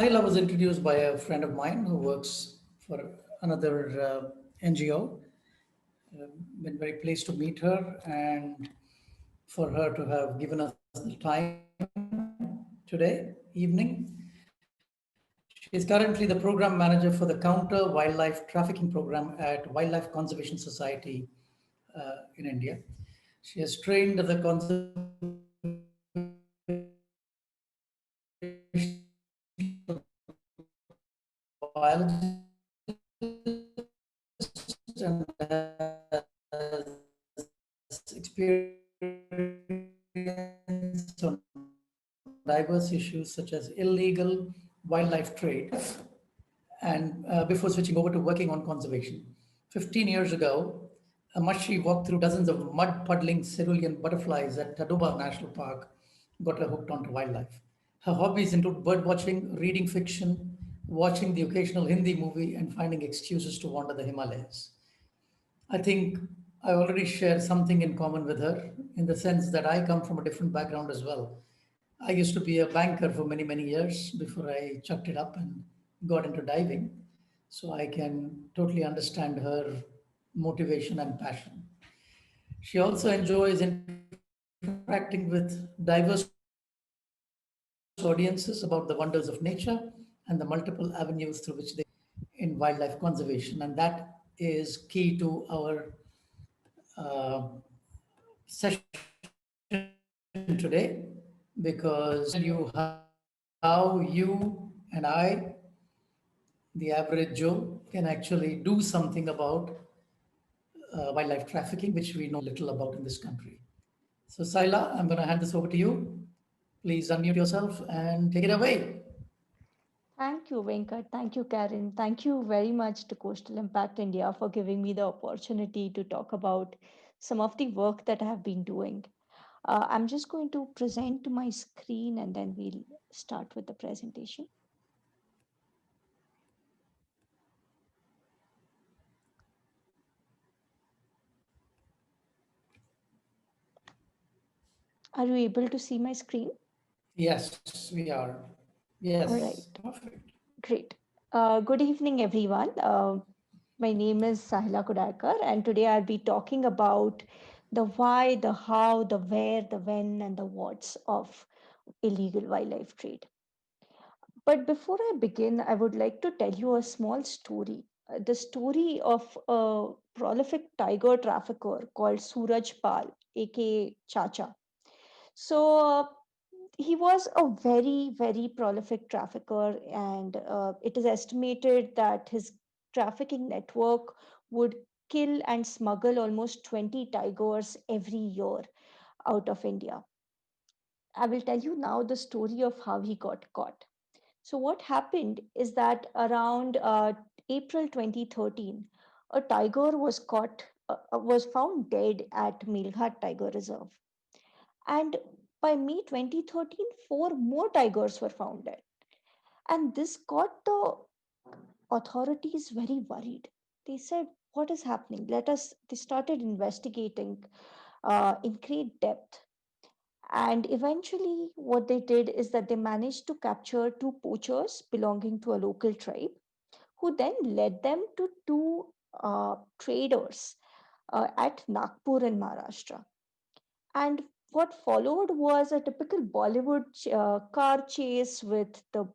Sahila was introduced by a friend of mine who works for another NGO. Been very pleased to meet her and for her to have given us the time today evening. She is currently the program manager for the Counter Wildlife Trafficking Program at Wildlife Conservation Society in India. She has trained the conservation biologist and has experience on diverse issues such as illegal wildlife trade and before switching over to working on conservation. 15 years ago, Amashi walked through dozens of mud puddling cerulean butterflies at Tadoba National Park, got her hooked onto wildlife. Her hobbies include bird watching, reading fiction, watching the occasional Hindi movie, and finding excuses to wander the Himalayas. I think I already share something in common with her in the sense that I come from a different background as well. I used to be a banker for many, many years before I chucked it up and got into diving. So I can totally understand her motivation and passion. She also enjoys interacting with diverse audiences about the wonders of nature and the multiple avenues through which they can participate in wildlife conservation. And that is key to our uh, session today because she will tell you how you and I, the average Joe, can actually do something about wildlife trafficking, which we know very little about in this country. So, Saila, I'm going to hand this over to you. Please unmute yourself and take it away. Thank you, Venkat. Thank you, Karen. Thank you very much to Coastal Impact India for giving me the opportunity to talk about some of the work that I have been doing. I'm just going to present my screen and then we'll start with the presentation. Are you able to see my screen? Yes, we are. Yes, All right, perfect. great. Good evening, everyone. My name is Sahila Kudalkar, and today I'll be talking about the why, the how, the where, the when, and the what's of illegal wildlife trade. But before I begin, I would like to tell you a small story. The story of a prolific tiger trafficker called Suraj Pal, aka Chacha. So, he was a very, very prolific trafficker, and it is estimated that his trafficking network would kill and smuggle almost 20 tigers every year out of India. I will tell you now the story of how he got caught. So, what happened is that around April 2013, a tiger was found dead at Melghat Tiger Reserve. And by May 2013, four more tigers were found dead. And this got the authorities very worried. They said, "What is happening? They started investigating in great depth. And eventually, what they did is that they managed to capture two poachers belonging to a local tribe, who then led them to two traders at Nagpur in Maharashtra. And what followed was a typical Bollywood car chase with the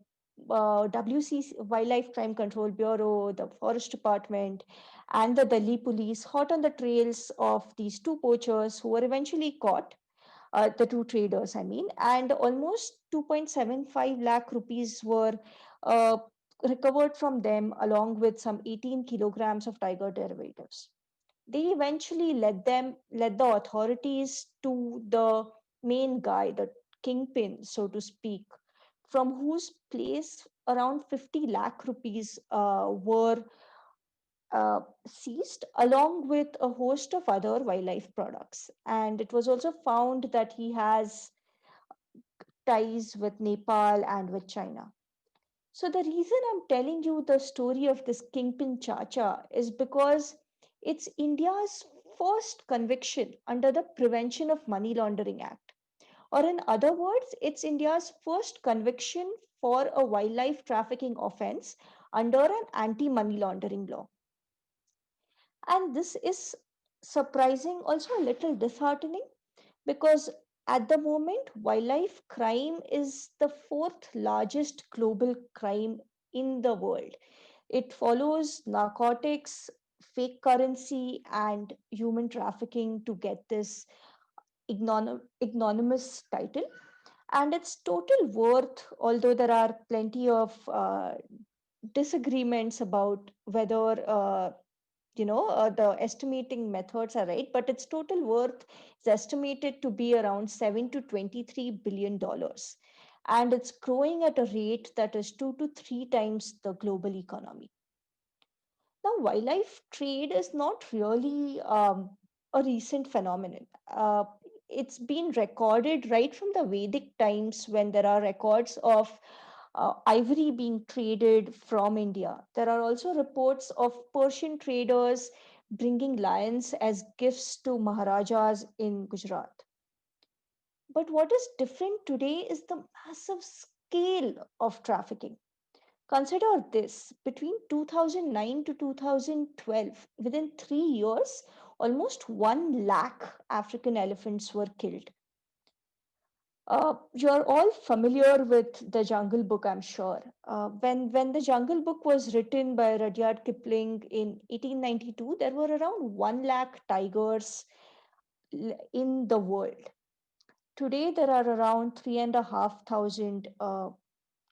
WC Wildlife Crime Control Bureau, the Forest Department, and the Delhi police hot on the trails of these two poachers who were eventually caught, the two traders, I mean, and almost 2.75 lakh rupees were uh, recovered from them, along with some 18 kilograms of tiger derivatives. They eventually led the authorities to the main guy, the kingpin, so to speak, from whose place around 50 lakh rupees were seized, along with a host of other wildlife products. And it was also found that he has ties with Nepal and with China. So, the reason I'm telling you the story of this Kingpin Chacha is because it's India's first conviction under the Prevention of Money Laundering Act. Or, in other words, it's India's first conviction for a wildlife trafficking offense under an anti money laundering law. And this is surprising, also a little disheartening, because at the moment, wildlife crime is the fourth largest global crime in the world. It follows narcotics, fake currency, and human trafficking to get this ignominious title. And its total worth, although there are plenty of disagreements about whether the estimating methods are right, but its total worth is estimated to be around 7 to 23 billion dollars, and it's growing at a rate that is 2 to 3 times the global economy. Now, wildlife trade is not really a recent phenomenon. It's been recorded right from the Vedic times, when there are records of ivory being traded from India. There are also reports of Persian traders bringing lions as gifts to Maharajas in Gujarat. But what is different today is the massive scale of trafficking. Consider this: between 2009 to 2012, within 3 years, almost 1 lakh African elephants were killed. You're all familiar with the Jungle Book, I'm sure. When the Jungle Book was written by Rudyard Kipling in 1892, there were around 1 lakh tigers in the world. Today, there are around 3,500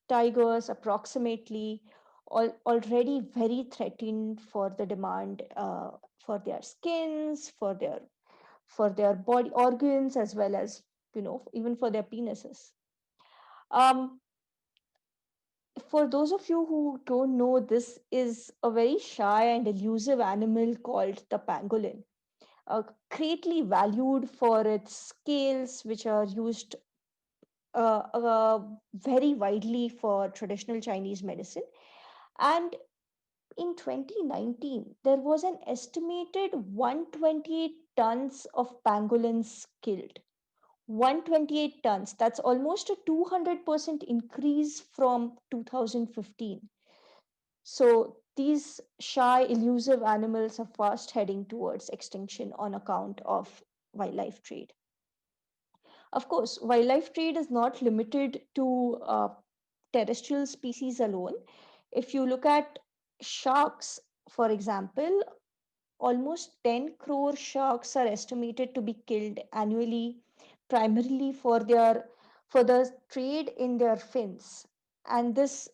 tigers approximately, already very threatened for the demand for their skins, for their body organs, as well as even for their penises. um, for those of you who don't know, this is a very shy and elusive animal called the pangolin, greatly valued for its scales, which are used very widely for traditional Chinese medicine. And in 2019, there was an estimated 128 tons of pangolins killed. 128 tons. That's almost a 200% increase from 2015. So these shy, elusive animals are fast heading towards extinction on account of wildlife trade. Of course, wildlife trade is not limited to terrestrial species alone. If you look at sharks, for example, almost 10 crore sharks are estimated to be killed annually, primarily for the trade in their fins. And this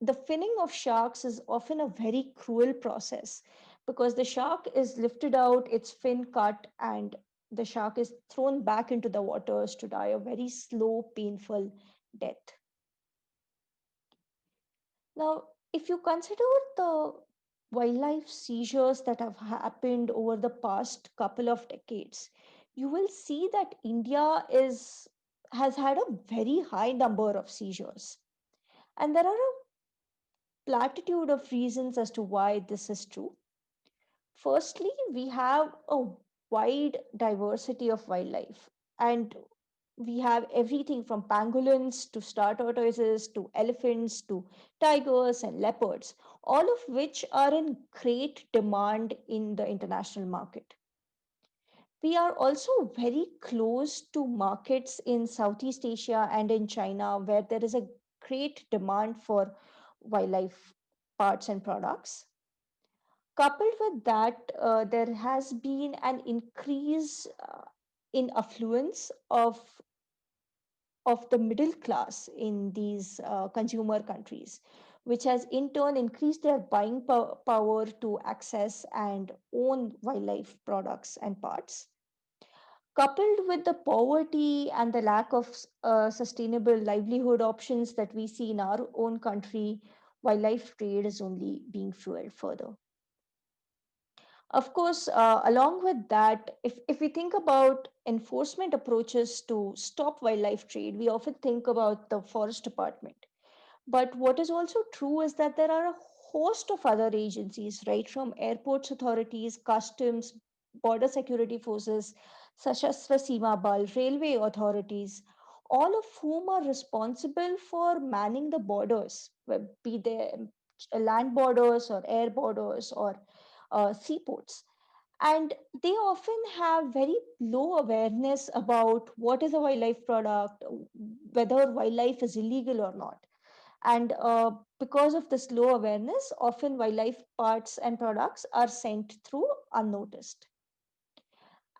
the finning of sharks is often a very cruel process, because the shark is lifted out, its fin cut, and the shark is thrown back into the waters to die a very slow, painful death. Now, if you consider the wildlife seizures that have happened over the past couple of decades, you will see that India is has had a very high number of seizures. And there are a platitude of reasons as to why this is true. Firstly, we have a wide diversity of wildlife, and we have everything from pangolins to star tortoises to elephants to tigers and leopards, all of which are in great demand in the international market. We are also very close to markets in Southeast Asia and in China, where there is a great demand for wildlife parts and products. Coupled with that, there has been an increase in affluence of the middle class in these consumer countries, which has in turn increased their buying power to access and own wildlife products and parts. Coupled with the poverty and the lack of sustainable livelihood options that we see in our own country, wildlife trade is only being fueled further. Of course, along with that, if we think about enforcement approaches to stop wildlife trade, we often think about the forest department. But what is also true is that there are a host of other agencies, right from airports authorities, customs, border security forces, such as the Seema Bal, railway authorities, all of whom are responsible for manning the borders, be they land borders or air borders or seaports. And they often have very low awareness about what is a wildlife product, whether wildlife is illegal or not. And because of this low awareness, often wildlife parts and products are sent through unnoticed.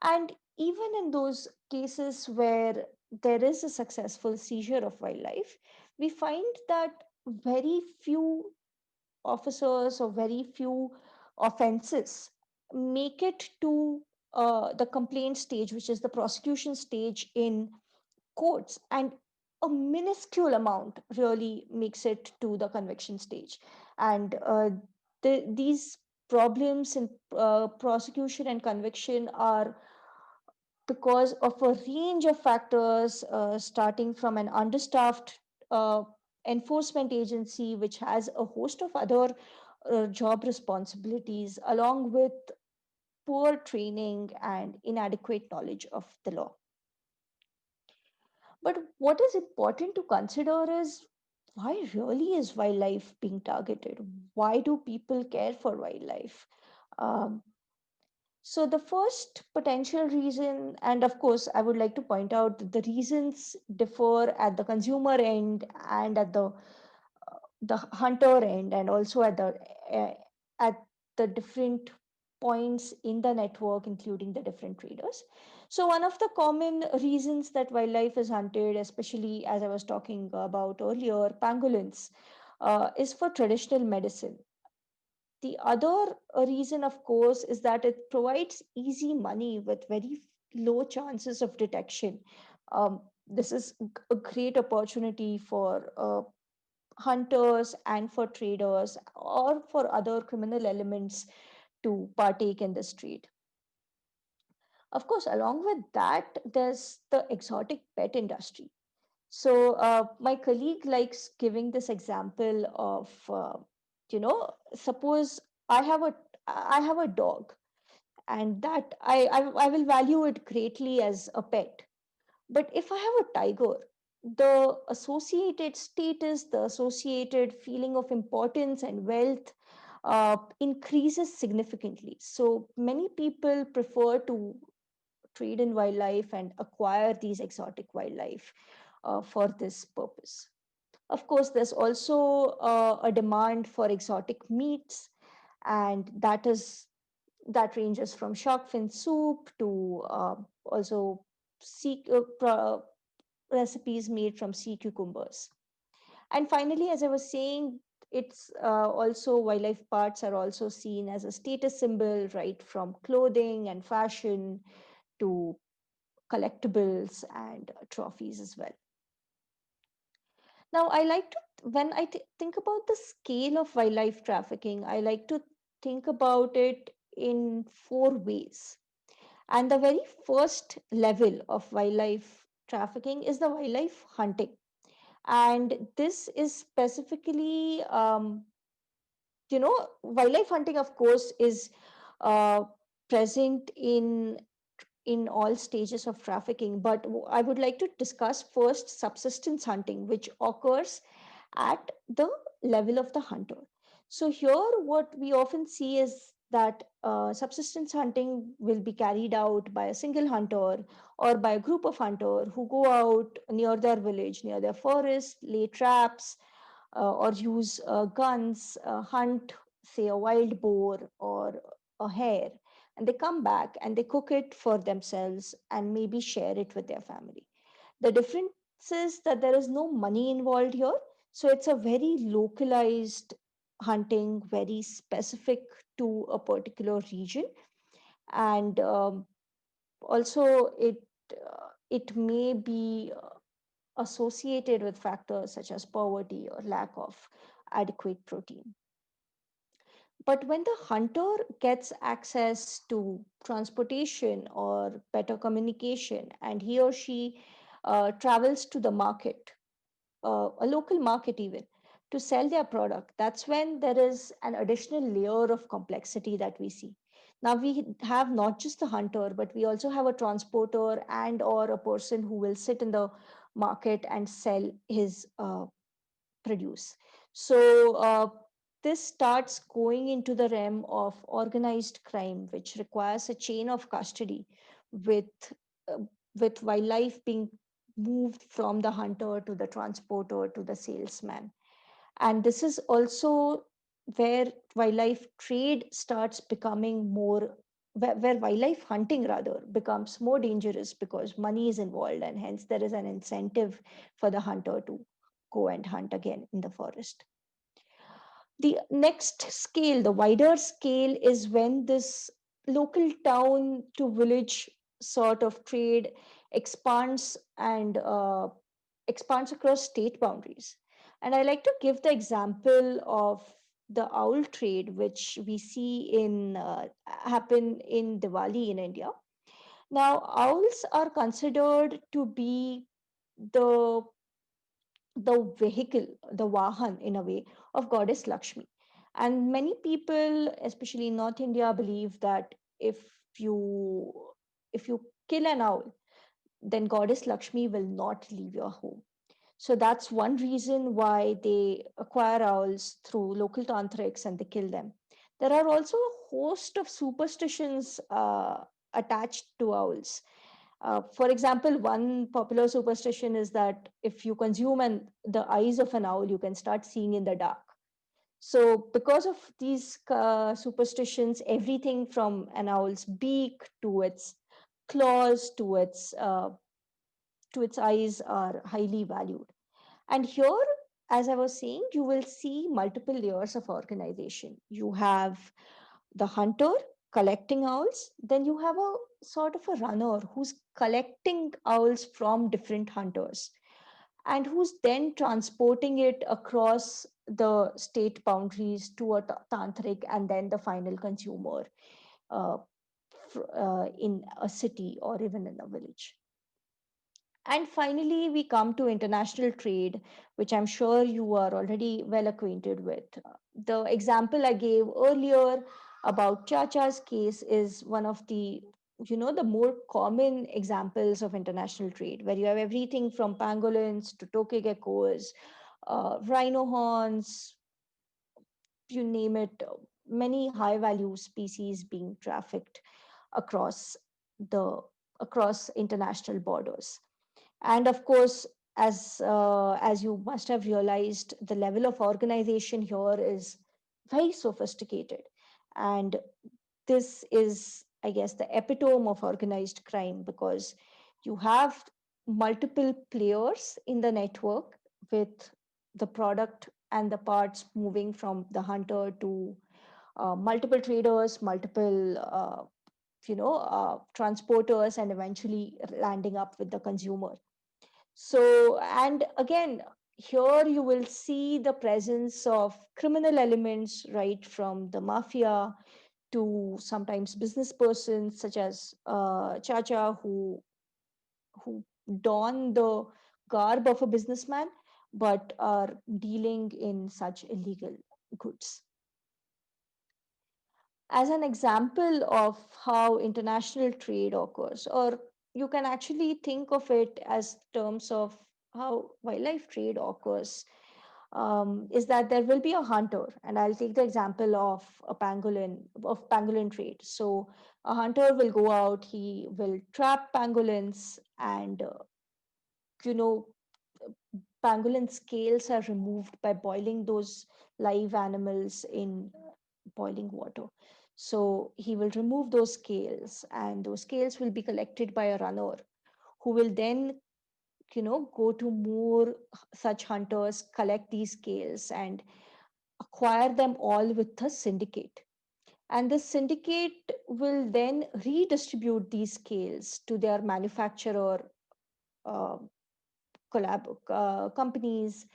And even in those cases where there is a successful seizure of wildlife, we find that very few officers or very few offenses make it to the complaint stage, which is the prosecution stage in courts, and a minuscule amount really makes it to the conviction stage. And these problems in prosecution and conviction are because of a range of factors, starting from an understaffed uh, enforcement agency, which has a host of other job responsibilities, along with poor training and inadequate knowledge of the law. But what is important to consider is, why really is wildlife being targeted? Why do people care for wildlife? Um, So, the first potential reason, and of course, I would like to point out that the reasons differ at the consumer end and at the hunter end, and also uh, at the different points in the network, including the different traders. So, one of the common reasons that wildlife is hunted, especially as I was talking about earlier, pangolins, is for traditional medicine. The other reason, of course, is that it provides easy money with very low chances of detection. This is a great opportunity for hunters and for traders or for other criminal elements to partake in this trade. Of course, along with that, there's the exotic pet industry. So my colleague likes giving this example of, suppose I have a I have a dog, and that I will value it greatly as a pet. But if I have a tiger, the associated status, the associated feeling of importance and wealth increases significantly. So many people prefer to trade in wildlife and acquire these exotic wildlife for this purpose. Of course, there's also a demand for exotic meats, and that ranges from shark fin soup to also sea recipes made from sea cucumbers. And finally, as I was saying, it's also wildlife parts are also seen as a status symbol, right from clothing and fashion to collectibles and trophies as well. Now, I like to, when I think about the scale of wildlife trafficking, I like to think about it in four ways. And the very first level of wildlife trafficking is the wildlife hunting. And this is specifically, wildlife hunting, of course, is uh, present in all stages of trafficking. But I would like to discuss first subsistence hunting, which occurs at the level of the hunter. So, here, what we often see is that subsistence hunting will be carried out by a single hunter or by a group of hunters who go out near their village, near their forest, lay traps, or use guns, hunt, say, a wild boar or a hare, and they come back and they cook it for themselves and maybe share it with their family. The difference is that there is no money involved here, so it's a very localized hunting, very specific to a particular region, and also it may be associated with factors such as poverty or lack of adequate protein. But when the hunter gets access to transportation or better communication, and he or she travels to the market, a local market even, to sell their product, that's when there is an additional layer of complexity that we see. Now we have not just the hunter, but we also have a transporter and or a person who will sit in the market and sell his produce. So this starts going into the realm of organized crime, which requires a chain of custody with uh, with wildlife being moved from the hunter to the transporter to the salesman. And this is also where wildlife trade starts becoming more, where wildlife hunting rather becomes more dangerous because money is involved, and hence there is an incentive for the hunter to go and hunt again in the forest. The next scale, the wider scale, is when this local town to village sort of trade expands and expands across state boundaries. And I like to give the example of the owl trade, which we see in happen in Diwali in India. Now, owls are considered to be the the vehicle, the Vahan in a way, of goddess Lakshmi. And many people, especially in North India, believe that you if you kill an owl, then goddess Lakshmi will not leave your home. So that's one reason why they acquire owls through local tantrics and they kill them. There are also a host of superstitions attached to owls. For example, one popular superstition is that if you consume the eyes of an owl, you can start seeing in the dark. So, because of these superstitions, everything from an owl's beak to its claws to its eyes are highly valued. And here, as I was saying, you will see multiple layers of organization. You have the hunter collecting owls, then you have a sort of a runner who's collecting owls from different hunters and who's then transporting it across the state boundaries to a tantric and then the final consumer uh, in a city or even in a village. And finally, we come to international trade, which I'm sure you are already well acquainted with. The example I gave earlier about Chacha's case is one of the more common examples of international trade, where you have everything from pangolins to toke geckos, rhino horns, you name it, many high value species being trafficked across the across international borders. And of course, as you must have realized, the level of organization here is very sophisticated, and this is, I guess, the epitome of organized crime, because you have multiple players in the network with the product and the parts moving from the hunter to multiple traders, multiple transporters, and eventually landing up with the consumer. So, and again, here you will see the presence of criminal elements, right from the mafia to sometimes business persons such as Chacha, who don the garb of a businessman but are dealing in such illegal goods. As an example of how international trade occurs, or you can actually think of it as terms of how wildlife trade occurs, is that there will be a hunter, and I'll take the example of pangolin trade. So a hunter will go out, he will trap pangolins, and you know pangolin scales are removed by boiling those live animals in boiling water. So he will remove those scales, and those scales will be collected by a runner who will then, go to more such hunters, collect these scales, and acquire them all with a syndicate. And the syndicate will then redistribute these scales to their manufacturer uh, companies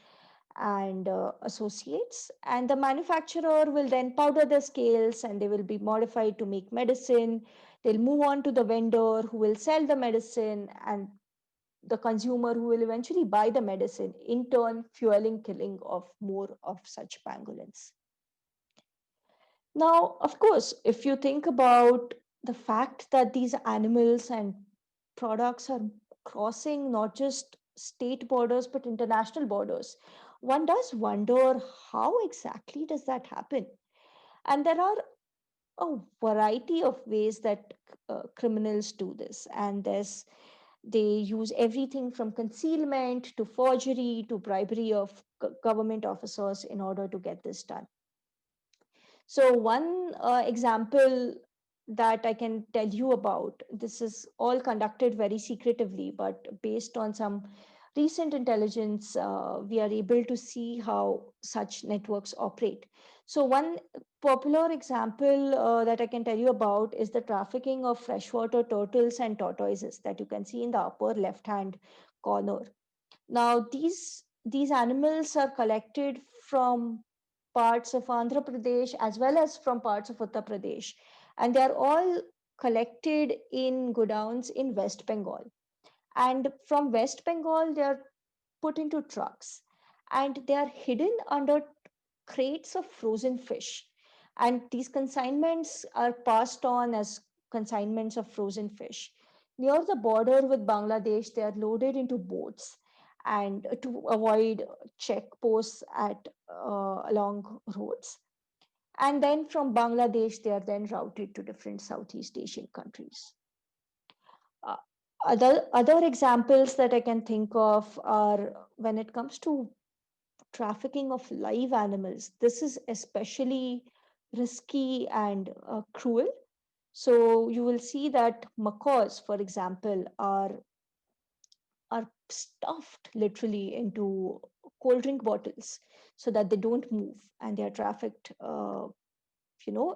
and associates, and the manufacturer will then powder the scales and they will be modified to make medicine. They'll move on to the vendor who will sell the medicine, and the consumer who will eventually buy the medicine, in turn fueling killing of more of such pangolins. Now, of course, if you think about the fact that these animals and products are crossing not just state borders but international borders. One does wonder how exactly does that happen? And there are a variety of ways that criminals do this, and they use everything from concealment to forgery to bribery of government officers in order to get this done. So, one example that I can tell you about, this is all conducted very secretively, but based on some recent intelligence, we are able to see how such networks operate. So, one popular example that I can tell you about is the trafficking of freshwater turtles and tortoises that you can see in the upper left hand corner. Now, these animals are collected from parts of Andhra Pradesh as well as from parts of Uttar Pradesh, and they are all collected in godowns in West Bengal. And from West Bengal, they are put into trucks, and they are hidden under crates of frozen fish. And these consignments are passed on as consignments of frozen fish. Near the border with Bangladesh, they are loaded into boats and to avoid check posts at along roads. And then from Bangladesh, they are then routed to different Southeast Asian countries. Uh, other examples that I can think of are when it comes to trafficking of live animals. This is especially risky and cruel. So you will see that macaws, for example, are stuffed literally into cold drink bottles so that they don't move, and they are trafficked,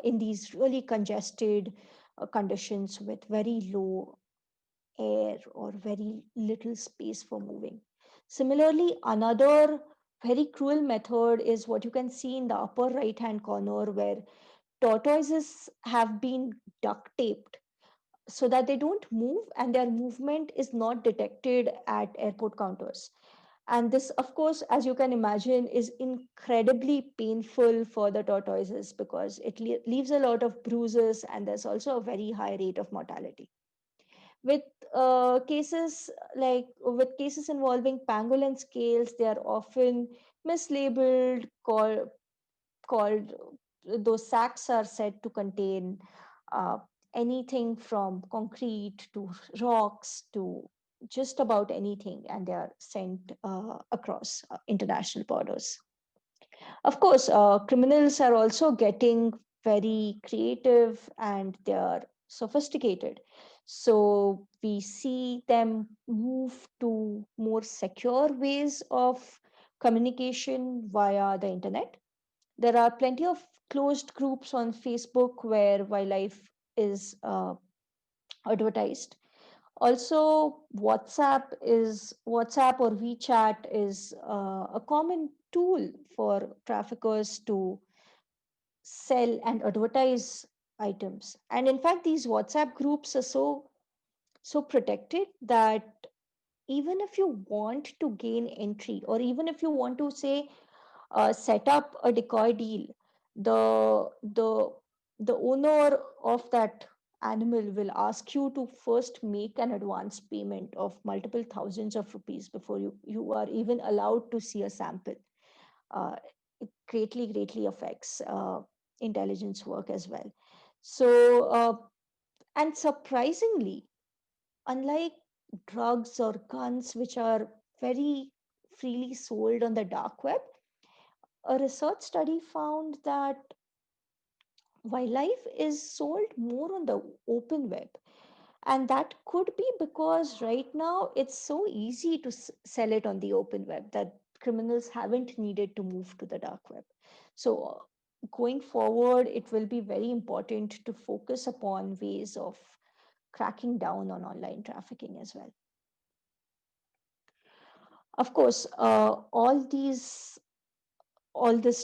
in these really congested conditions with very low air or very little space for moving. Similarly, another very cruel method is what you can see in the upper right hand corner, where tortoises have been duct taped so that they don't move and their movement is not detected at airport counters. And this, of course, as you can imagine, is incredibly painful for the tortoises because it leaves a lot of bruises, and there's also a very high rate of mortality. With cases involving pangolin scales, they are often mislabeled, called those sacks are said to contain uh, anything from concrete to rocks to just about anything, and they are sent across international borders. Of course, criminals are also getting very creative and they are sophisticated. So we see them move to more secure ways of communication via the internet. There are plenty of closed groups on Facebook where wildlife is advertised. Also, WhatsApp or WeChat is a common tool for traffickers to sell and advertise items. And in fact, these WhatsApp groups are so protected that even if you want to gain entry, or even if you want to say set up a decoy deal, the the the owner of that animal will ask you to first make an advance payment of multiple thousands of rupees before you are even allowed to see a sample. It greatly affects intelligence work as well. So, and surprisingly, unlike drugs or guns, which are very freely sold on the dark web, a research study found that wildlife is sold more on the open web. And that could be because right now it's so easy to sell it on the open web that criminals haven't needed to move to the dark web. So, going forward, it will be very important to focus upon ways of cracking down on online trafficking as well. Of course, all this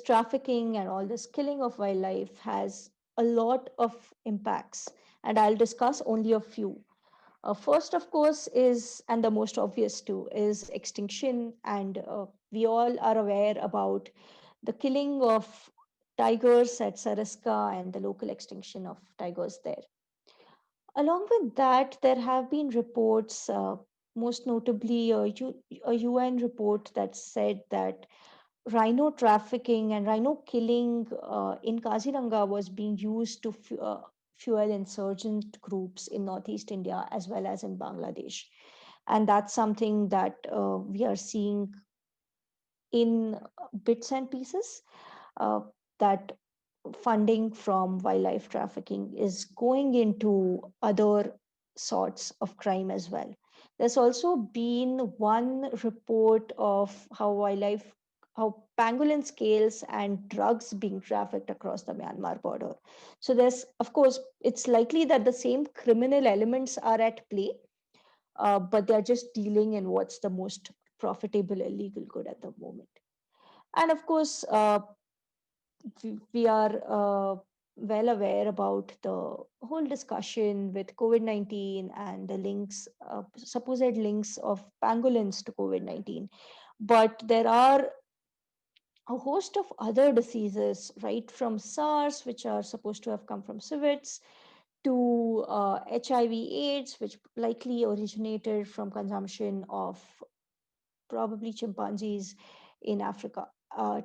trafficking and all this killing of wildlife has a lot of impacts, and I'll discuss only a few. First, of course, is, and the most obvious too, is extinction. And we all are aware about the killing of tigers at Sariska and the local extinction of tigers there. Along with that, there have been reports most notably a UN report that said that rhino trafficking and rhino killing in Kaziranga was being used to fuel insurgent groups in northeast India as well as in Bangladesh. And that's something that we are seeing in bits and pieces, uh, that funding from wildlife trafficking is going into other sorts of crime as well. There's also been one report of how pangolin scales and drugs being trafficked across the Myanmar border. So there's, of course, it's likely that the same criminal elements are at play, but they're just dealing in what's the most profitable illegal good at the moment. And of course, we are well aware about the whole discussion with COVID 19 and the links, supposed links of pangolins to COVID 19. But there are a host of other diseases, right from SARS, which are supposed to have come from civets, to HIV/AIDS, which likely originated from consumption of probably chimpanzees in Africa,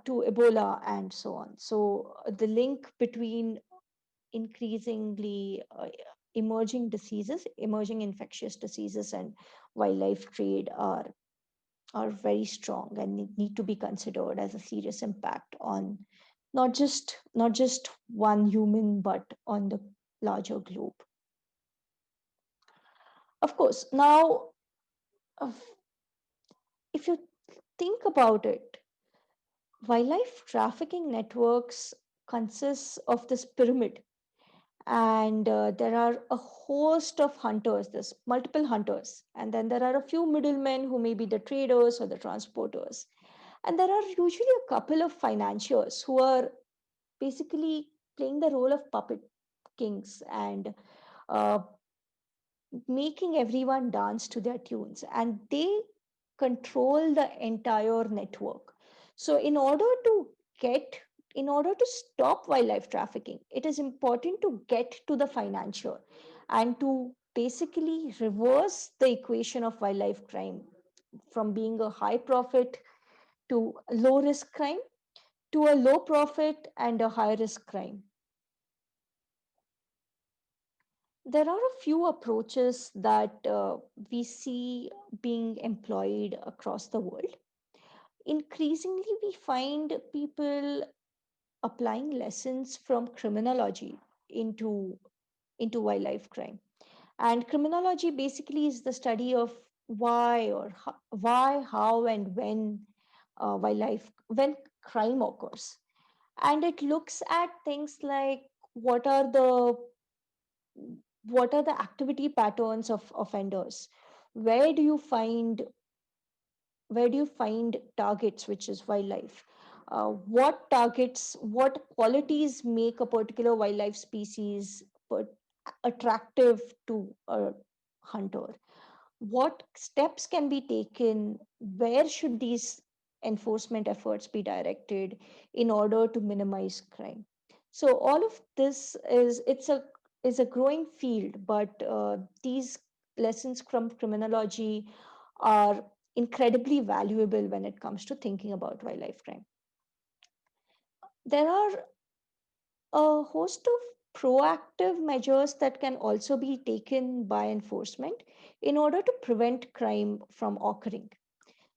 to Ebola, and so on. So the link between increasingly emerging infectious diseases, and wildlife trade are very strong and need to be considered as a serious impact on not just one human but on the larger globe. Of course, now uh, if you think about it, wildlife trafficking networks consists of this pyramid, and there are a host of hunters. There's multiple hunters, and then there are a few middlemen who may be the traders or the transporters, and there are usually a couple of financiers who are basically playing the role of puppet kings and uh, making everyone dance to their tunes, and they control the entire network. So get in order to stop wildlife trafficking, it is important to get to the financier and to basically reverse the equation of wildlife crime from being a high profit to low risk crime to a low profit and a high risk crime. There are a few approaches that we see being employed across the world. Increasingly, we find people applying lessons from criminology into wildlife crime. And criminology basically is the study of why, how, and when crime occurs. And it looks at things like what are the what are the activity patterns of offenders, where do you find targets, which is wildlife, what qualities make a particular wildlife species attractive to a hunter, what steps can be taken, where should these enforcement efforts be directed in order to minimize crime. So all of this is a growing field, but these lessons from criminology are incredibly valuable when it comes to thinking about wildlife crime. There are a host of proactive measures that can also be taken by enforcement in order to prevent crime from occurring.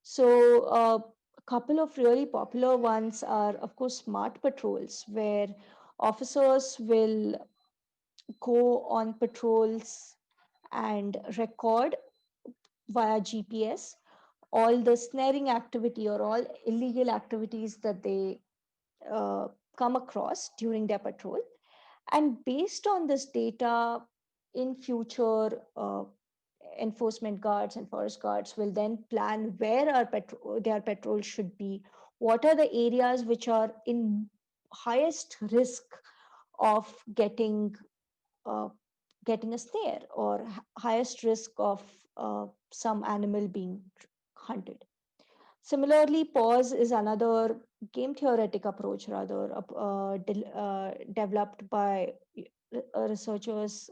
So, a couple of really popular ones are, of course, smart patrols, where officers will go on patrols and record via GPS all the snaring activity or all illegal activities that they uh, come across during their patrol. And based on this data, in future, enforcement guards and forest guards will then plan where their patrol should be, what are the areas which are in highest risk of uh, getting a snare, or highest risk of some animal being hunted. Similarly, pause is another game theoretic approach, rather developed by researchers,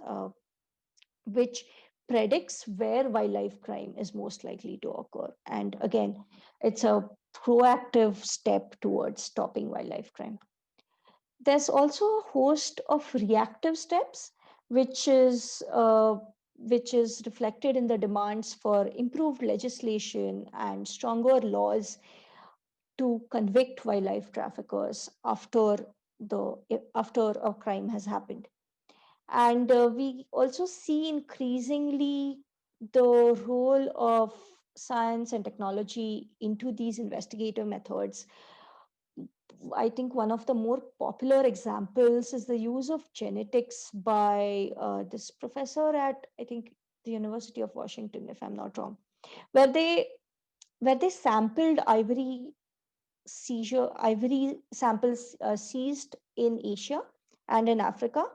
which predicts where wildlife crime is most likely to occur. And again, it's a proactive step towards stopping wildlife crime. There's also a host of reactive steps, which is uh, which is reflected in the demands for improved legislation and stronger laws to convict wildlife traffickers the after a crime has happened. And we also see increasingly the role of science and technology into these investigative methods. I think one of the more popular examples is the use of genetics by this professor at, I think, the University of Washington, if I'm not wrong, where they sampled ivory samples seized in Asia and in Africa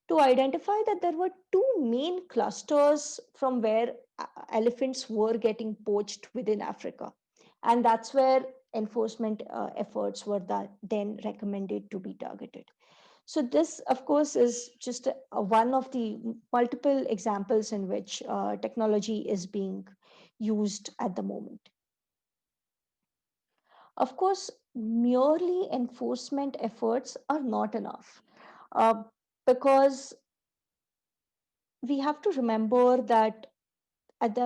to identify that there were two main clusters from where elephants were getting poached within Africa. And that's where enforcement efforts were then recommended to be targeted. So, this, of course, is just one of the multiple examples in which technology is being used at the moment. Of course, merely enforcement efforts are not enough, uh, because we have to remember that at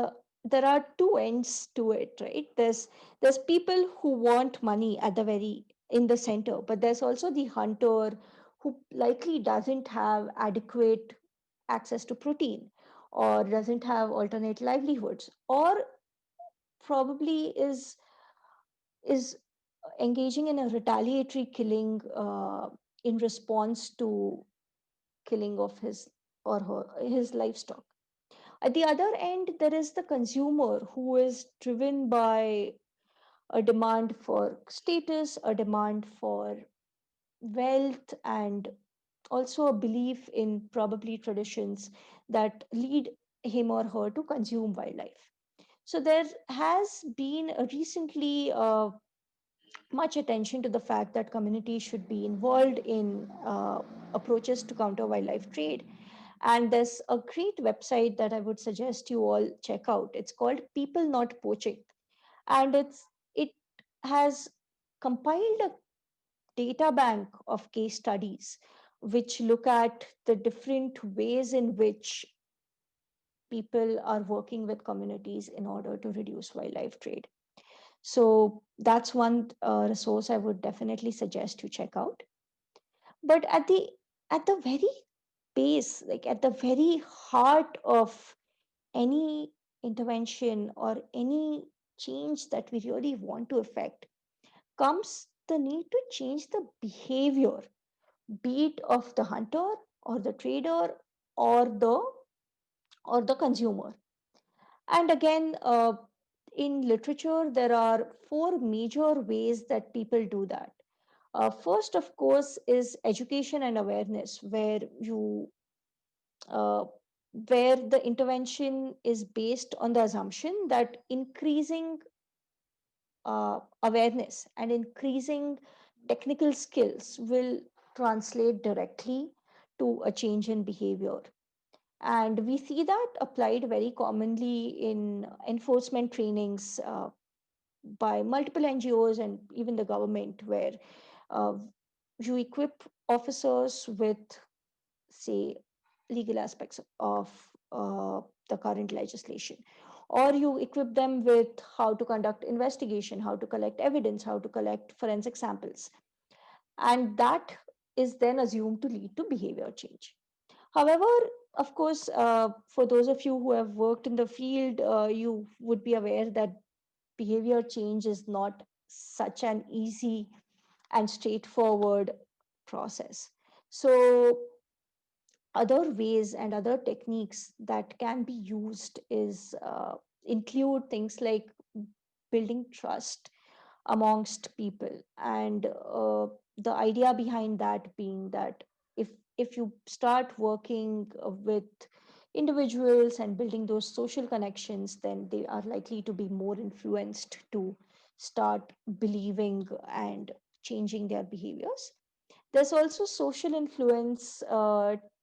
there are two ends to it, right? There's people who want money at the very in the center, but there's also the hunter who likely doesn't have adequate access to protein, or doesn't have alternate livelihoods, or probably is engaging in a retaliatory killing in response to killing of his livestock. At the other end, there is the consumer who is driven by a demand for status, a demand for wealth, and also a belief in probably traditions that lead him or her to consume wildlife. So there has been a recently much attention to the fact that communities should be involved in approaches to counter wildlife trade. And there's a great website that I would suggest you all check out. It's called People Not Poaching. And it has compiled a data bank of case studies which look at the different ways in which people are working with communities in order to reduce wildlife trade. So that's one resource I would definitely suggest you check out. But at the very base, like at the very heart of any intervention or any change that we really want to effect, comes the need to change the behavior, be it of the hunter or the trader or the consumer. And again, in literature, there are four major ways that people do that. First, of course, is education and awareness, uh, where the intervention is based on the assumption that increasing awareness and increasing technical skills will translate directly to a change in behavior. And we see that applied very commonly in enforcement trainings by multiple NGOs and even the government, where uh, you equip officers with, say, legal aspects of the current legislation, or you equip them with how to conduct investigation, how to collect evidence, how to collect forensic samples, and that is then assumed to lead to behavior change. However, of course, for those of you who have worked in the field, you would be aware that behavior change is not such an easy and straightforward process. So, other ways and other techniques that can be used is include things like building trust amongst people, and the idea behind that being that if if you start working with individuals and building those social connections, then they are likely to be more influenced to start believing and changing their behaviors. There's also social influence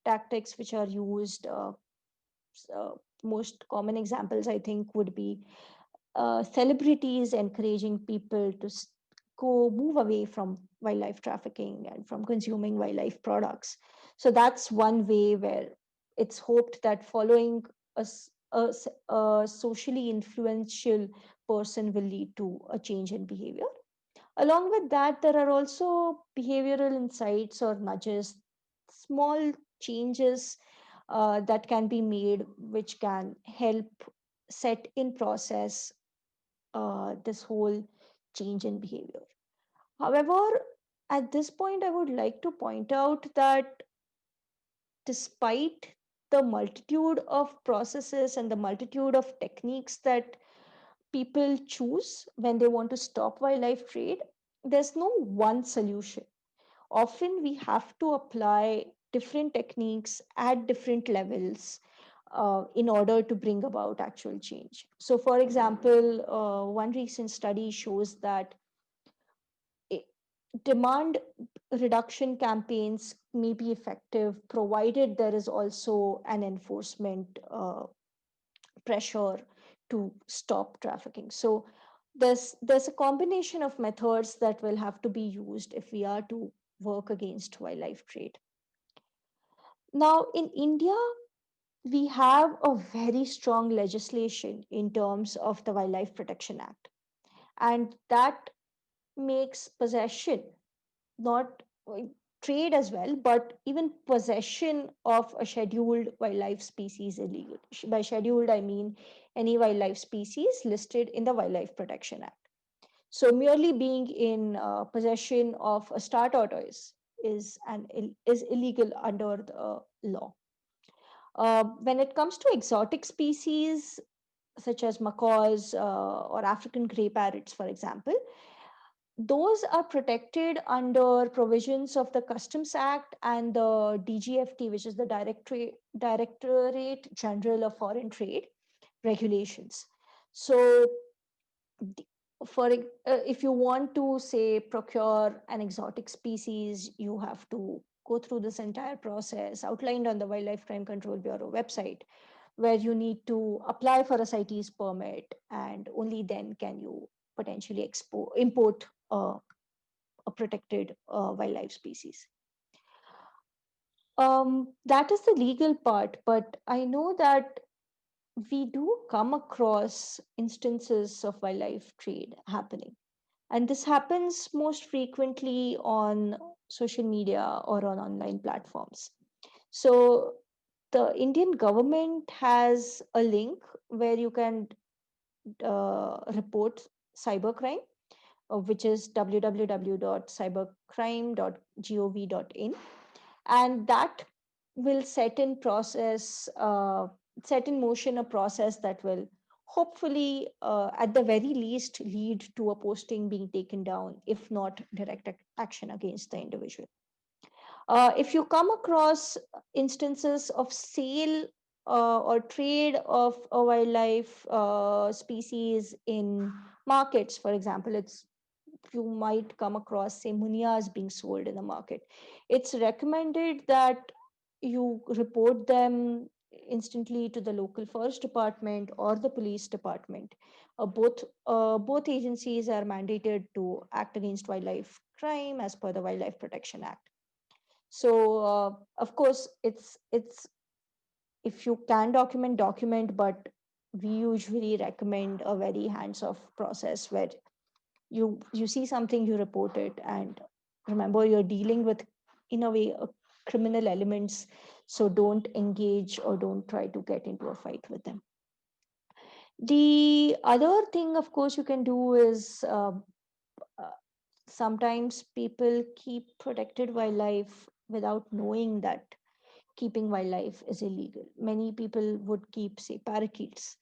tactics which are used most common examples, I think, would be celebrities encouraging people to go move away from wildlife trafficking and from consuming wildlife products. So that's one way where it's hoped that following a socially influential person will lead to a change in behavior. Along with that, there are also behavioral insights or nudges, small changes that can be made, which can help set in process this whole change in behavior. However, at this point, I would like to point out that despite the multitude of processes and the multitude of techniques that people choose when they want to stop wildlife trade, there's no one solution. Often we have to apply different techniques at different levels in order to bring about actual change. So, for example, one recent study shows that i- demand reduction campaigns may be effective provided there is also an enforcement pressure to stop trafficking. So there's a combination of methods that will have to be used if we are to work against wildlife trade. Now in India, we have a very strong legislation in terms of the Wildlife Protection Act, and that makes possession, not trade as well, but even possession of a scheduled wildlife species illegal. By scheduled, I mean any wildlife species listed in the Wildlife Protection Act. So merely being in possession of a star tortoise is illegal under the law. When it comes to exotic species such as macaws or African grey parrots, for example, those are protected under provisions of the Customs Act and the DGFT, which is the Directorate General of Foreign Trade regulations. So, for if you want to say procure an exotic species, you have to go through this entire process outlined on the Wildlife Crime Control Bureau website, where you need to apply for a CITES permit, and only then can you potentially import a protected wildlife species. That is the legal part, but I know that we do come across instances of wildlife trade happening. And this happens most frequently on social media or on online platforms. So the Indian government has a link where you can report cybercrime, which is www.cybercrime.gov.in, and that will set in motion a process that will hopefully at the very least lead to a posting being taken down, if not direct action against the individual. If you come across instances of sale or trade of a wildlife species in markets, for example, you might come across, say, munias being sold in the market. It's recommended that you report them instantly to the local forest department or the police department. Both agencies are mandated to act against wildlife crime as per the Wildlife Protection Act. So of course, it's if you can document, but we usually recommend a very hands-off process where you see something, you report it, and remember you're dealing with, in a way, criminal elements. So don't engage or don't try to get into a fight with them. The other thing, of course, you can do is uh, sometimes people keep protected wildlife without knowing that keeping wildlife is illegal. Many people would keep, say, parakeets,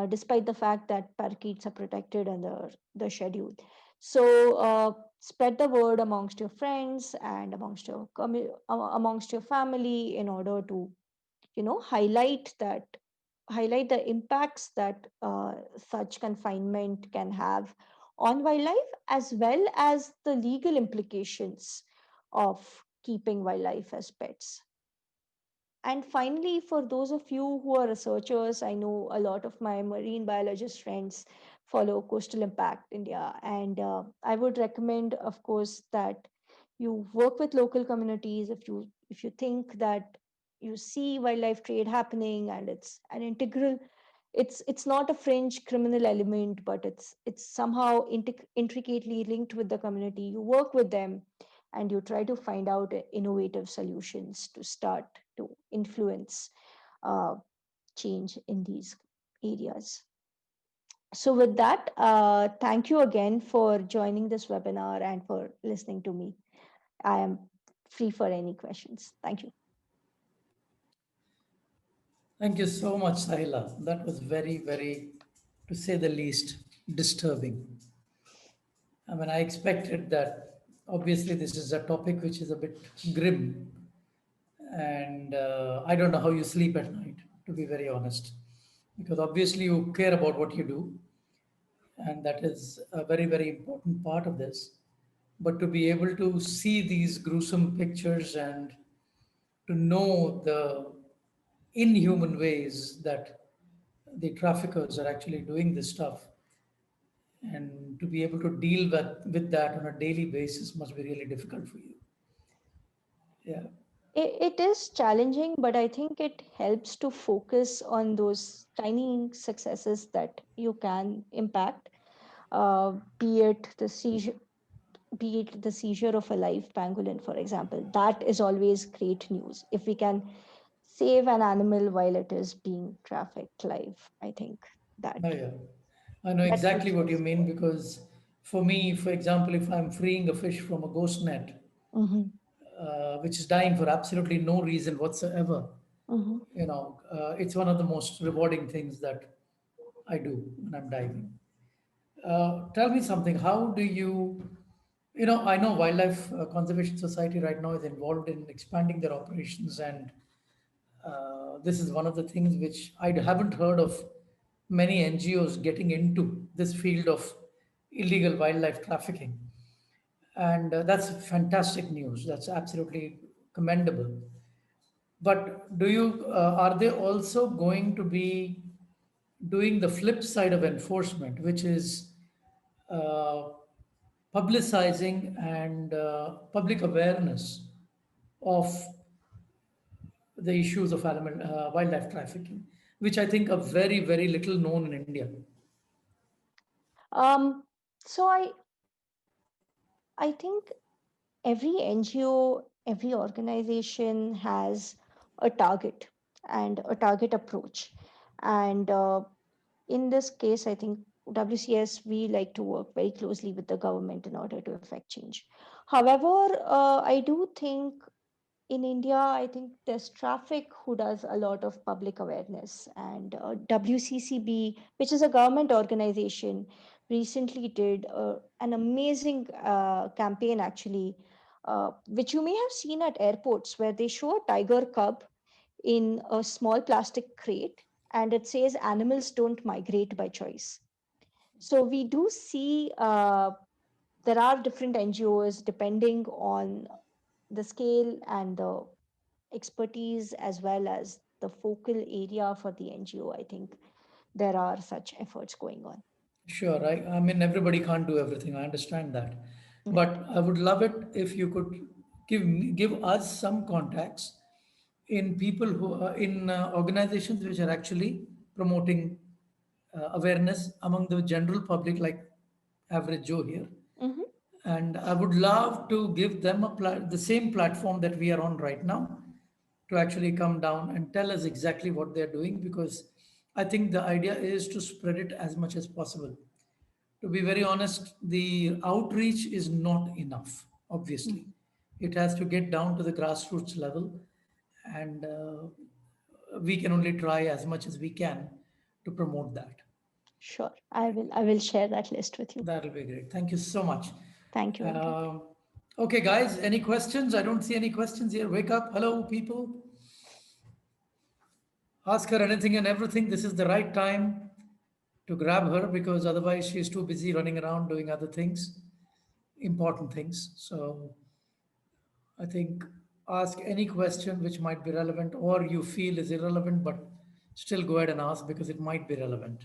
despite the fact that parakeets are protected under the schedule. So spread the word amongst your friends and amongst your family in order to, highlight the impacts that such confinement can have on wildlife, as well as the legal implications of keeping wildlife as pets. And finally, for those of you who are researchers, I know a lot of my marine biologist friends follow Coastal Impact India, and I would recommend, of course, that you work with local communities. If you think that you see wildlife trade happening and it's an integral, it's not a fringe criminal element, but it's somehow intricately linked with the community. You work with them and you try to find out innovative solutions to start to influence uh, change in these areas. So, with that, thank you again for joining this webinar and for listening to me. I am free for any questions. Thank you. Thank you so much, Sahila. That was very, very, to say the least, disturbing. I mean, I expected that. Obviously, this is a topic which is a bit grim, and I don't know how you sleep at night, to be very honest, because obviously you care about what you do, and that is a very, very important part of this. But to be able to see these gruesome pictures and to know the inhuman ways that the traffickers are actually doing this stuff, and to be able to deal with that on a daily basis must be really difficult for you. Yeah. It is challenging, but I think it helps to focus on those tiny successes that you can impact, be it the seizure of a live pangolin, for example. That is always great news. If we can save an animal while it is being trafficked live, I think that Oh, yeah. I know that exactly gives what you us mean, joy. because for me, for example, if I'm freeing a fish from a ghost net, Hmm. which is dying for absolutely no reason whatsoever, Hmm. it's one of the most rewarding things that I do when I'm diving. Tell me something. How do you, I know Wildlife Conservation Society right now is involved in expanding their operations, and this is one of the things which I haven't heard of many NGOs getting into this field of illegal wildlife trafficking. And that's fantastic news. That's absolutely commendable. But are they also going to be doing the flip side of enforcement, which is uh, publicizing and public awareness of the issues of wildlife trafficking, which I think are very, very little known in India? Um, so I think every NGO, every organization has a target and a target approach. And in this case, I think WCS, we like to work very closely with the government in order to effect change. However, I do think in India, I think there's Traffic who does a lot of public awareness, and WCCB, which is a government organization, recently did an amazing campaign actually, which you may have seen at airports, where they show a tiger cub in a small plastic crate, and it says animals don't migrate by choice. So we do see there are different NGOs depending on the scale and the expertise as well as the focal area for the NGO. I think there are such efforts going on. Sure. I mean, everybody can't do everything. I understand that. Right. But I would love it if you could give us some contacts in people who are in organizations which are actually promoting awareness among the general public, like average Joe here. Mm-hmm. And I would love to give them the same platform that we are on right now, to actually come down and tell us exactly what they're doing, because I think the idea is to spread it as much as possible. To be very honest, the outreach is not enough, obviously. Mm-hmm. It has to get down to the grassroots level, and we can only try as much as we can to promote that. Sure. I will share that list with you. That'll be great. Thank you so much. Thank you, Venkat. Um, okay, guys, any questions? I don't see any questions here. Wake up. Hello, people. Ask her anything and everything. This is the right time to grab her, because otherwise she's too busy running around doing other things, important things. So I think. ask any question which might be relevant or you feel is irrelevant, but still go ahead and ask because it might be relevant.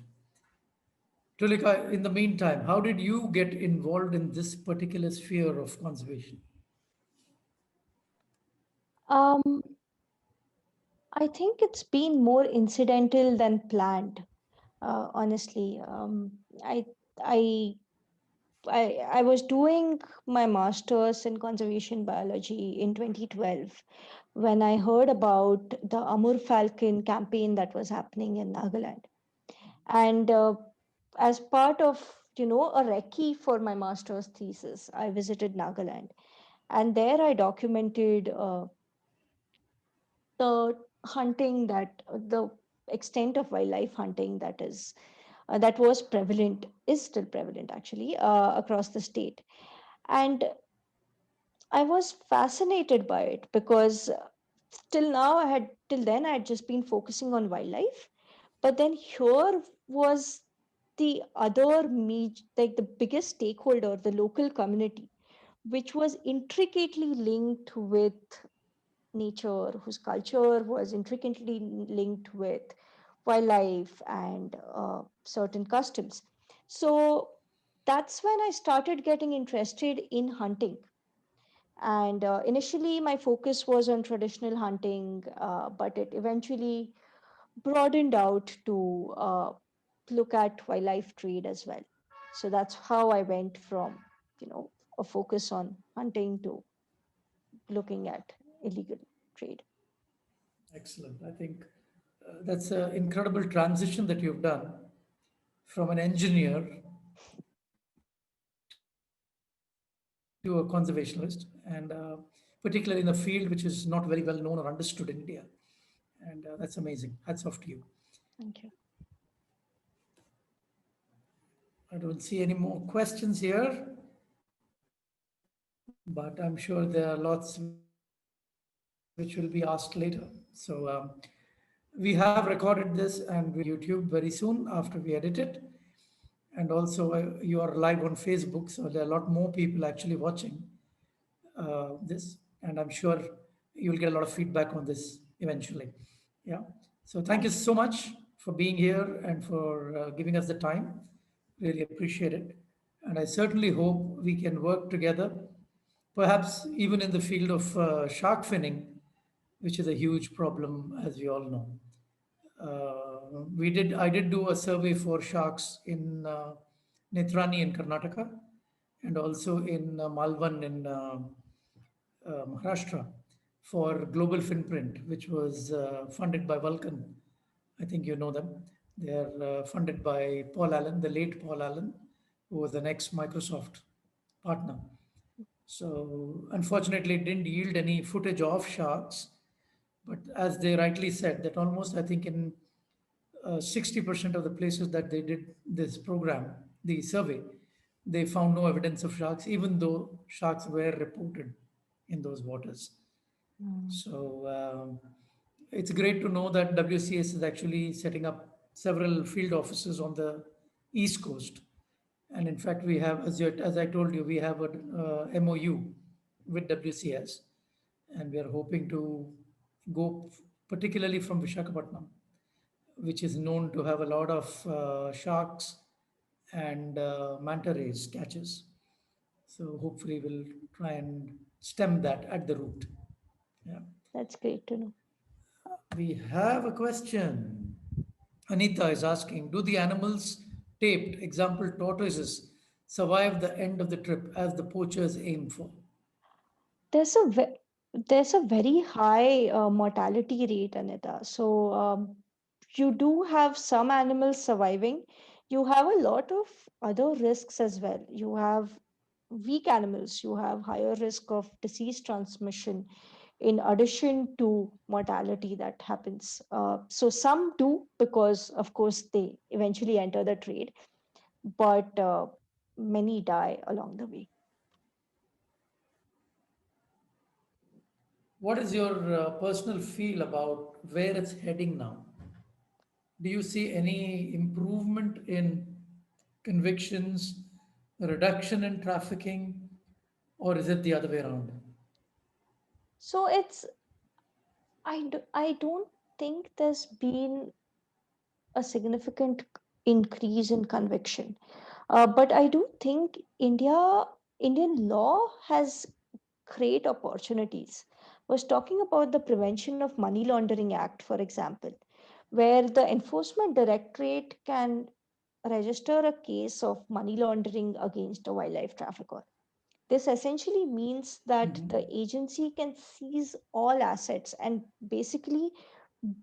Tulika, in the meantime, how did you get involved in this particular sphere of conservation? Um, I think it's been more incidental than planned. Honestly, I I I was doing my master's in conservation biology in 2012 when I heard about the Amur Falcon campaign that was happening in Nagaland. And as part of, a recce for my master's thesis, I visited Nagaland. And there I documented the hunting the extent of wildlife hunting that was prevalent, is still prevalent actually, across the state. And I was fascinated by it because till then I had just been focusing on wildlife, but then here was the other like the biggest stakeholder, the local community, which was intricately linked with nature, whose culture was intricately linked with wildlife and certain customs. So that's when I started getting interested in hunting. And initially, my focus was on traditional hunting, but it eventually broadened out to look at wildlife trade as well. So that's how I went from, a focus on hunting to looking at illegal trade. Excellent. I think that's an incredible transition that you've done from an engineer to a conservationist, and particularly in a field which is not very well known or understood in India. And that's amazing. Hats off to you. Thank you. I don't see any more questions here, but I'm sure there are lots which will be asked later. So we have recorded this and we will put it on YouTube very soon after we edit it. And also, you are live on Facebook, so there are a lot more people actually watching this, and I'm sure you'll get a lot of feedback on this eventually. Yeah. So thank you Thank you. so much for being here and for giving us the time. Really appreciate it. And I certainly hope we can work together, perhaps even in the field of shark finning, which is a huge problem, as we all know. I did do a survey for sharks in Netrani in Karnataka and also in Malvan in Maharashtra for Global Finprint, which was funded by Vulcan. I think you know them. They are funded by Paul Allen, the late Paul Allen, who was an ex Microsoft partner. So, unfortunately, it didn't yield any footage of sharks. But as they rightly said, that almost, I think, in 60% of the places that they did this program, the survey, they found no evidence of sharks, even though sharks were reported in those waters. Mm. So it's great to know that WCS is actually setting up several field offices on the East Coast. And in fact, we have, as I told you, we have a MOU with WCS, and we are hoping to go particularly from Vishakhapatnam, which is known to have a lot of sharks and manta rays catches. So hopefully we'll try and stem that at the root. Yeah. That's great to know. We have a question. Anita is asking, do the animals taped, example tortoises, survive the end of the trip as the poachers aim for? There's a there's a very high mortality rate, Anita. So you do have some animals surviving. You have a lot of other risks as well. You have weak animals. You have higher risk of disease transmission in addition to mortality that happens. So some do because, of course, they eventually enter the trade, but many die along the way. What is your personal feel about where it's heading now? Do you see any improvement in convictions, reduction in trafficking, or is it the other way around? So I don't think there's been a significant increase in conviction. But I do think Indian law has great opportunities. I was talking about the Prevention of Money Laundering Act, for example, where the Enforcement Directorate can register a case of money laundering against a wildlife trafficker. This essentially means that the Mhm. agency can seize all assets and basically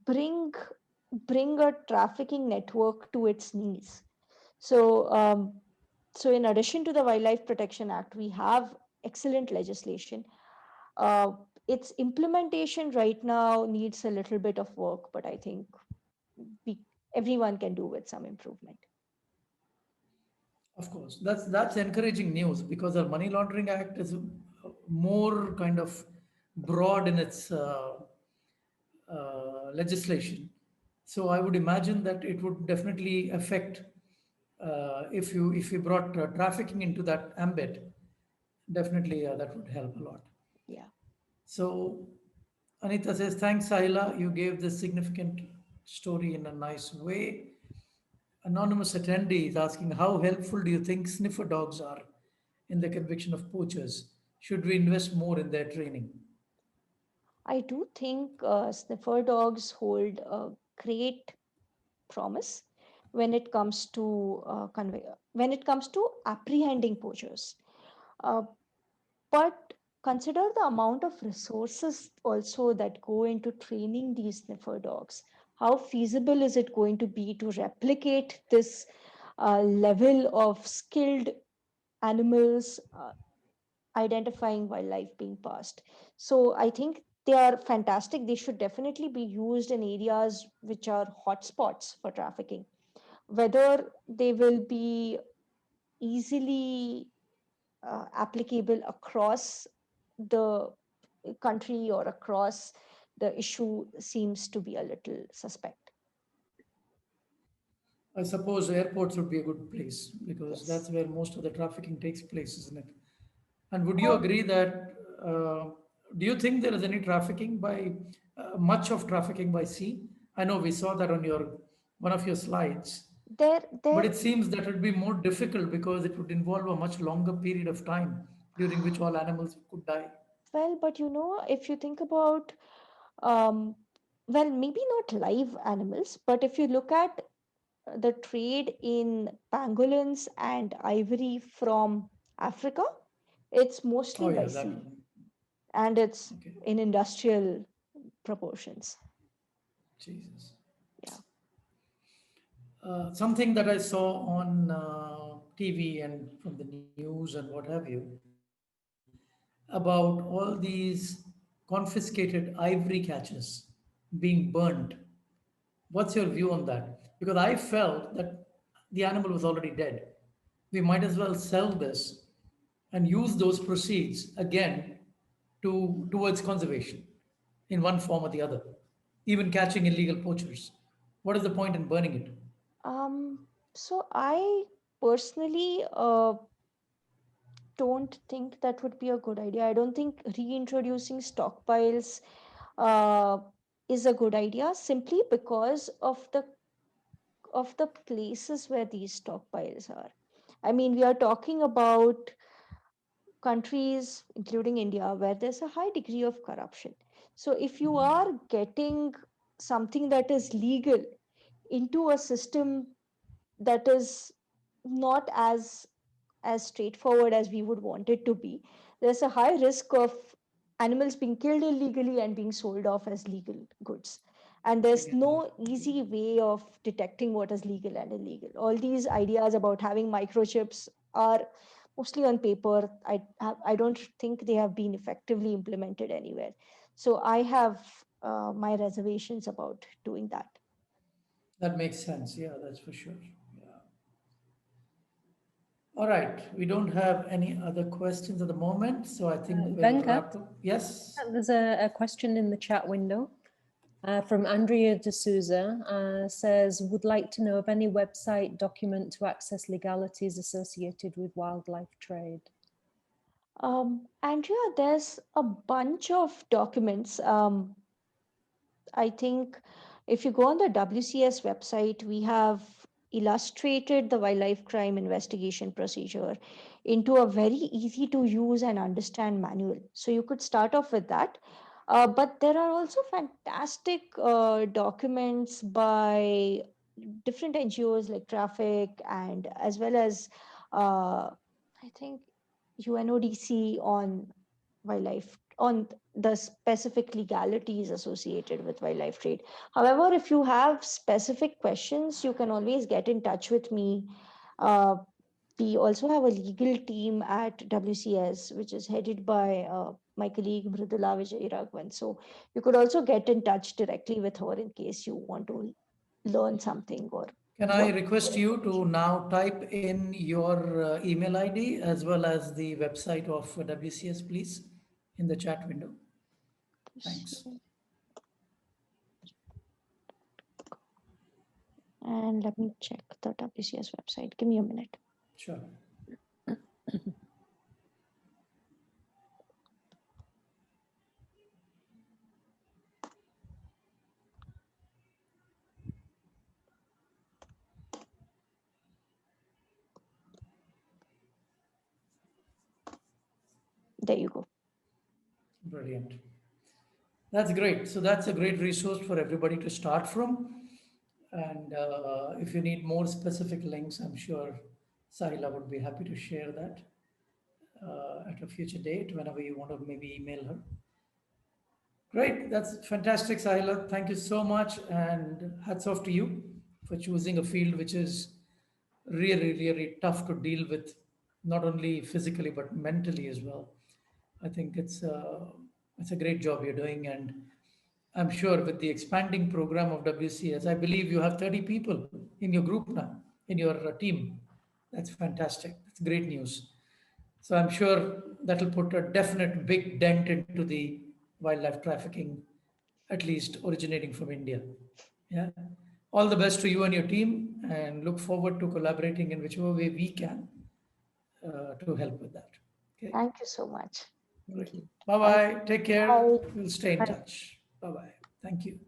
bring bring a trafficking network to its knees. So, so in addition to the Wildlife Protection Act, we have excellent legislation. Uh, its implementation right now needs a little bit of work, but I think we, everyone can do with some improvement. Of course, that's encouraging news because the Money Laundering Act is more kind of broad in its legislation. So I would imagine that it would definitely affect if you brought trafficking into that ambit. Definitely, that would help a lot. Yeah. So Anita says, "Thanks, Sahila. You gave this significant story in a nice way." Anonymous attendee is asking, how helpful do you think sniffer dogs are in the conviction of poachers? Should we invest more in their training? I do think sniffer dogs hold a great promise when it comes to when it comes to apprehending poachers. Uh, but consider the amount of resources also that go into training these sniffer dogs. How feasible is it going to be to replicate this level of skilled animals identifying wildlife being passed? So I think they are fantastic. They should definitely be used in areas which are hotspots for trafficking. Whether they will be easily applicable across the country or across the issue seems to be a little suspect. I suppose airports would be a good place because Yes. that's where most of the trafficking takes place, isn't it? And would you Uh, agree that, do you think there is any trafficking by, much of trafficking by sea? I know we saw that on one of your slides, but there it seems that it would be more difficult because it would involve a much longer period of time during which all animals could die. well, but if you think about um, well, maybe not live animals, but if you look at the trade in pangolins and ivory from Africa, it's mostly Oh by yeah, that sea, one. and it's Okay. in industrial proportions. Jesus. Yeah. Something that I saw on TV and from the news and what have you about all these confiscated ivory catches being burnt. What's your view on that? Because I felt that the animal was already dead. We might as well sell this and use those proceeds again towards conservation in one form or the other, even catching illegal poachers. What is the point in burning it? Um, so I personally don't think that would be a good idea. I don't think reintroducing stockpiles uh, is a good idea simply because of the places where these stockpiles are. I mean, we are talking about countries, including India, where there's a high degree of corruption. So if you are getting something that is legal into a system that is not as straightforward as we would want it to be, there's a high risk of animals being killed illegally and being sold off as legal goods. And there's Again, no easy way of detecting what is legal and illegal. All these ideas about having microchips are mostly on paper. I don't think they have been effectively implemented anywhere. So I have my reservations about doing that. that makes sense. Yeah, that's for sure. Yeah. All right. We don't have any other questions at the moment, so I think we'll Venkat, wrap up. Yes. there's a question in the chat window from Andrea D'Souza. Says, would like to know of any website document to access legalities associated with wildlife trade. Andrea, there's a bunch of documents. I think if you go on the WCS website, we have illustrated the wildlife crime investigation procedure into a very easy to use and understand manual. So you could start off with that. But there are also fantastic documents by different NGOs like Traffic and as well as I think UNODC on wildlife on the specific legalities associated with wildlife trade. However, if you have specific questions, you can always get in touch with me. Uh, we also have a legal team at WCS, which is headed by my colleague Mridula Vijay Raghavan. So you could also get in touch directly with her in case you want to learn something or Can I want request more you to information. now type in your email ID as well as the website of WCS, please, in the chat window? Thanks. And let me check the WCS website. Give me a minute. Sure. There you go. Brilliant. That's great. So that's a great resource for everybody to start from. And if you need more specific links, I'm sure Sahila would be happy to share that at a future date whenever you want to maybe email her. Great. That's fantastic, Sahila. Thank you so much. And hats off to you for choosing a field which is really, really tough to deal with, not only physically, but mentally as well. I think it's a great job you're doing. And I'm sure with the expanding program of WCS, I believe you have 30 people in your group now, in your team. That's fantastic. That's great news. So I'm sure that'll put a definite big dent into the wildlife trafficking, at least originating from India. Yeah. All the best to you and your team, and look forward to collaborating in whichever way we can to help with that. Okay. Thank you so much. Great. Thank you. Bye Bye. bye. Take care. Bye. We'll stay in Bye. touch. Bye bye. Thank you.